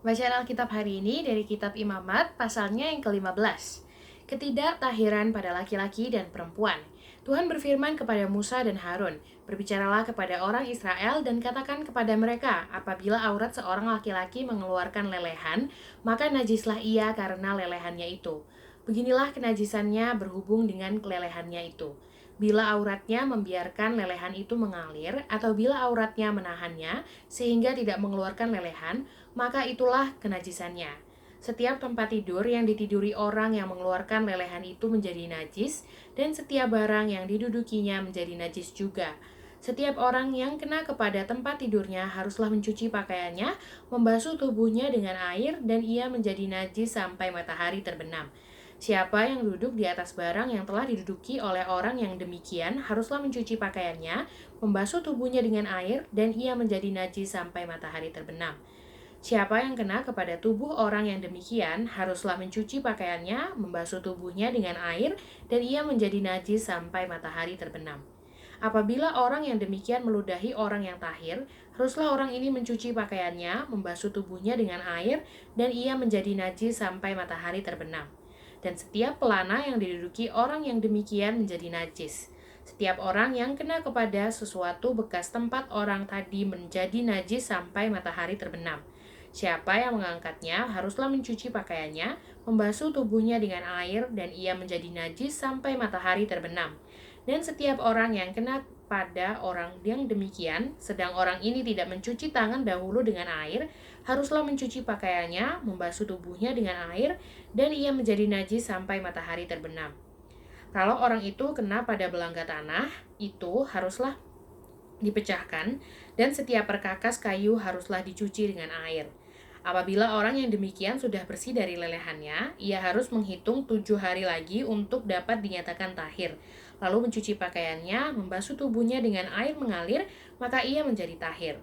Bacaan Alkitab hari ini dari kitab Imamat, pasalnya yang ke-15. Ketidaktahiran pada laki-laki dan perempuan. Tuhan berfirman kepada Musa dan Harun, "Berbicaralah kepada orang Israel dan katakan kepada mereka, apabila aurat seorang laki-laki mengeluarkan lelehan, maka najislah ia karena lelehannya itu. Beginilah kenajisannya berhubung dengan kelelehannya itu. Bila auratnya membiarkan lelehan itu mengalir, atau bila auratnya menahannya sehingga tidak mengeluarkan lelehan, maka itulah kenajisannya. Setiap tempat tidur yang ditiduri orang yang mengeluarkan lelehan itu menjadi najis, dan setiap barang yang didudukinya menjadi najis juga. Setiap orang yang kena kepada tempat tidurnya haruslah mencuci pakaiannya, membasuh tubuhnya dengan air, dan ia menjadi najis sampai matahari terbenam. Siapa yang duduk di atas barang yang telah diduduki oleh orang yang demikian haruslah mencuci pakaiannya, membasuh tubuhnya dengan air, dan ia menjadi najis sampai matahari terbenam. Siapa yang kena kepada tubuh orang yang demikian haruslah mencuci pakaiannya, membasuh tubuhnya dengan air, dan ia menjadi najis sampai matahari terbenam. Apabila orang yang demikian meludahi orang yang tahir, haruslah orang ini mencuci pakaiannya, membasuh tubuhnya dengan air, dan ia menjadi najis sampai matahari terbenam. Dan setiap pelana yang diduduki orang yang demikian menjadi najis. Setiap orang yang kena kepada sesuatu bekas tempat orang tadi menjadi najis sampai matahari terbenam. Siapa yang mengangkatnya haruslah mencuci pakaiannya, membasuh tubuhnya dengan air, dan ia menjadi najis sampai matahari terbenam. Dan setiap orang yang kena pada orang yang demikian, sedang orang ini tidak mencuci tangan dahulu dengan air, haruslah mencuci pakaiannya, membasuh tubuhnya dengan air, dan ia menjadi najis sampai matahari terbenam. Kalau orang itu kena pada belangga tanah, itu haruslah dipecahkan, dan setiap perkakas kayu haruslah dicuci dengan air. Apabila orang yang demikian sudah bersih dari lelehannya, ia harus menghitung 7 hari lagi untuk dapat dinyatakan tahir. Lalu mencuci pakaiannya, membasuh tubuhnya dengan air mengalir, maka ia menjadi tahir.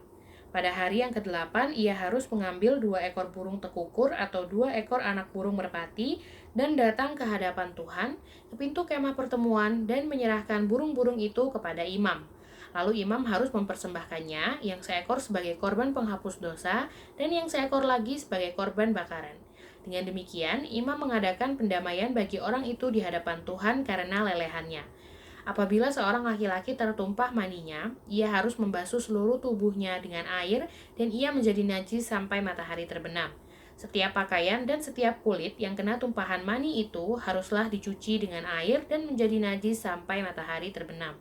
Pada hari yang ke-8, ia harus mengambil 2 ekor burung tekukur atau 2 ekor anak burung merpati dan datang ke hadapan Tuhan, ke pintu kemah pertemuan, dan menyerahkan burung-burung itu kepada imam. Lalu imam harus mempersembahkannya, yang seekor sebagai korban penghapus dosa, dan yang seekor lagi sebagai korban bakaran. Dengan demikian, imam mengadakan pendamaian bagi orang itu di hadapan Tuhan karena lelehannya. Apabila seorang laki-laki tertumpah maninya, ia harus membasuh seluruh tubuhnya dengan air, dan ia menjadi najis sampai matahari terbenam. Setiap pakaian dan setiap kulit yang kena tumpahan mani itu haruslah dicuci dengan air dan menjadi najis sampai matahari terbenam.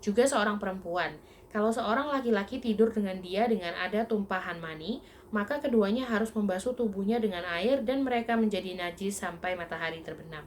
Juga seorang perempuan, kalau seorang laki-laki tidur dengan dia dengan ada tumpahan mani, maka keduanya harus membasuh tubuhnya dengan air dan mereka menjadi najis sampai matahari terbenam.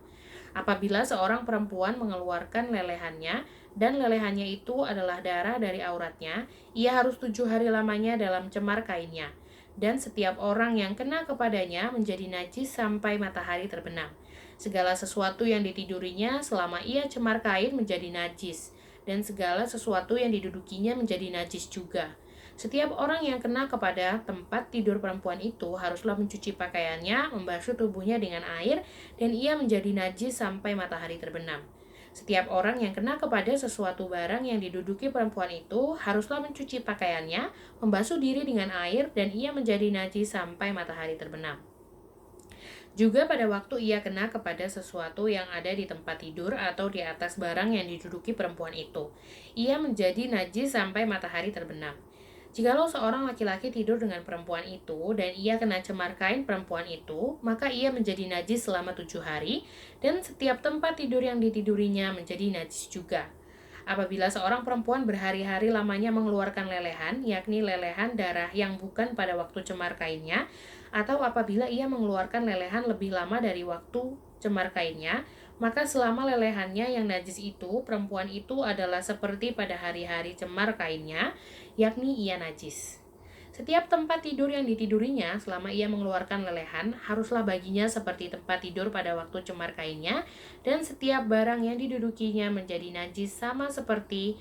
Apabila seorang perempuan mengeluarkan lelehannya, dan lelehannya itu adalah darah dari auratnya, ia harus 7 hari lamanya dalam cemar kainnya. Dan setiap orang yang kena kepadanya menjadi najis sampai matahari terbenam. Segala sesuatu yang ditidurinya selama ia cemar kain menjadi najis, dan segala sesuatu yang didudukinya menjadi najis juga. Setiap orang yang kena kepada tempat tidur perempuan itu haruslah mencuci pakaiannya, membasuh tubuhnya dengan air, dan ia menjadi najis sampai matahari terbenam. Setiap orang yang kena kepada sesuatu barang yang diduduki perempuan itu haruslah mencuci pakaiannya, membasuh diri dengan air, dan ia menjadi najis sampai matahari terbenam. Juga pada waktu ia kena kepada sesuatu yang ada di tempat tidur atau di atas barang yang diduduki perempuan itu, ia menjadi najis sampai matahari terbenam. Jikalau seorang laki-laki tidur dengan perempuan itu, dan ia kena cemar kain perempuan itu, maka ia menjadi najis selama 7 hari, dan setiap tempat tidur yang ditidurinya menjadi najis juga. Apabila seorang perempuan berhari-hari lamanya mengeluarkan lelehan, yakni lelehan darah yang bukan pada waktu cemar kainnya, atau apabila ia mengeluarkan lelehan lebih lama dari waktu cemar kainnya, maka selama lelehannya yang najis itu, perempuan itu adalah seperti pada hari-hari cemar kainnya, yakni ia najis. Setiap tempat tidur yang ditidurinya selama ia mengeluarkan lelehan haruslah baginya seperti tempat tidur pada waktu cemar kainnya, dan setiap barang yang didudukinya menjadi najis sama seperti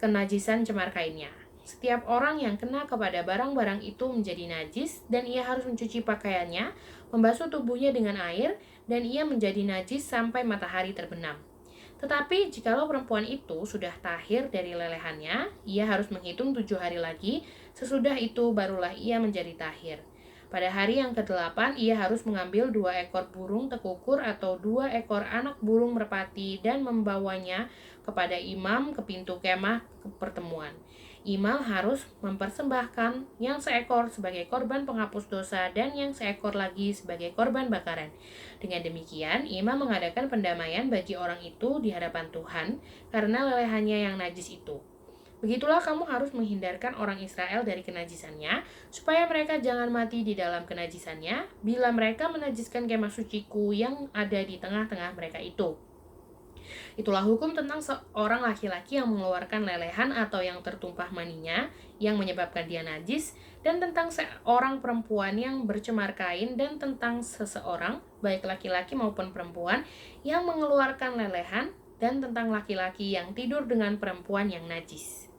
kenajisan cemar kainnya. Setiap orang yang kena kepada barang-barang itu menjadi najis, dan ia harus mencuci pakaiannya, membasuh tubuhnya dengan air, dan ia menjadi najis sampai matahari terbenam. Tetapi jikalau perempuan itu sudah tahir dari lelehannya, ia harus menghitung 7 hari lagi, sesudah itu barulah ia menjadi tahir. Pada hari yang ke-8, ia harus mengambil 2 ekor burung tekukur atau 2 ekor anak burung merpati dan membawanya kepada imam ke pintu kemah pertemuan. Imam harus mempersembahkan yang seekor sebagai korban penghapus dosa dan yang seekor lagi sebagai korban bakaran. Dengan demikian, imam mengadakan pendamaian bagi orang itu di hadapan Tuhan karena lelehannya yang najis itu. Begitulah kamu harus menghindarkan orang Israel dari kenajisannya, supaya mereka jangan mati di dalam kenajisannya, bila mereka menajiskan kemah suciku yang ada di tengah-tengah mereka itu. Itulah hukum tentang seorang laki-laki yang mengeluarkan lelehan atau yang tertumpah maninya, yang menyebabkan dia najis, dan tentang seorang perempuan yang bercemar kain, dan tentang seseorang, baik laki-laki maupun perempuan, yang mengeluarkan lelehan, dan tentang laki-laki yang tidur dengan perempuan yang najis.